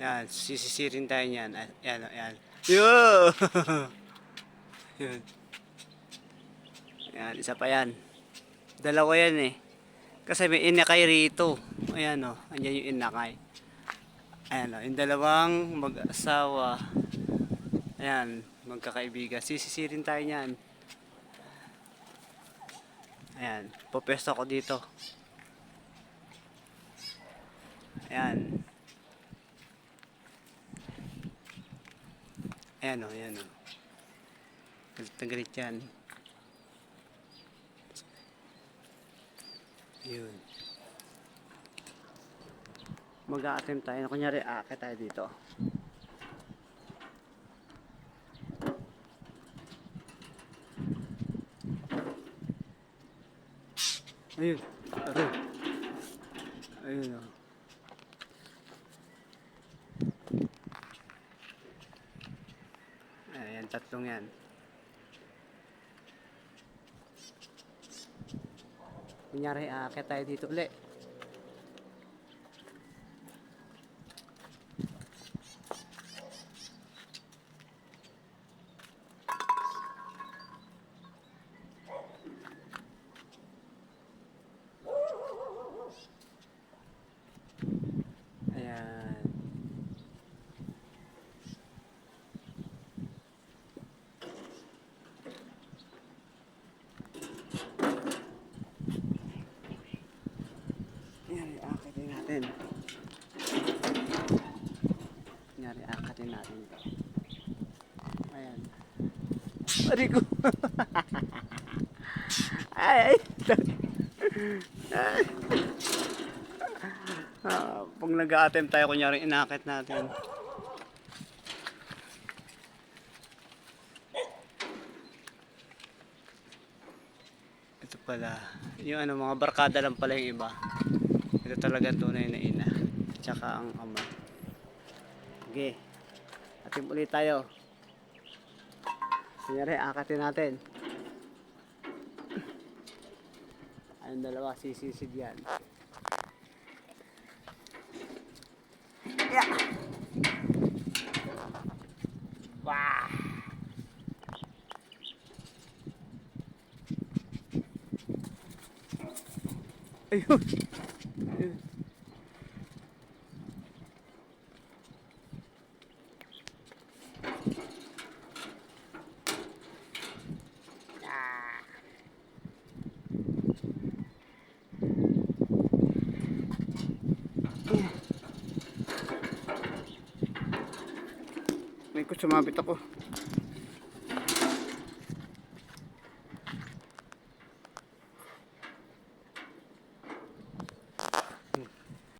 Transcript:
Yan, sisisirin tayo niyan. Ayan, ayan. Yo! Yun. Ayan, isa pa yan. Dalawa yan eh. Kasi may inakay rito. Ayan o, andyan yung inakay. Ayan o, yung dalawang mag-asawa. Ayan, magkakaibigan. Sisisirin tayo niyan. Ayan, pupesto ko dito. Ayan. Ayan o, ayan o. Galit na galit yan. Yun. Mag-a-attempt tayo. Kunyari, aakit tayo dito. Ayun. Ayun. Ayun o. Ayan, tatlong yan. Kunyari, aakit tayo dito ulit. Ayan. Kunyari, aakatin natin. Kunyari, aakatin natin ito. Ayan. Pari ko. Ay, ay. Pag nag-a-attempt tayo, kunyari, inaakit natin. Ito pala, yung ano, mga barkada lang pala yung iba. Ito talaga tunay na ina. Tsaka ang ama. Okay. Atim ulit tayo. Kunyari, akatin natin. Ayun, dalawa, sisisid yan. Yeah. Wah. Ayun. Ayun. Ah. May sumabit ako.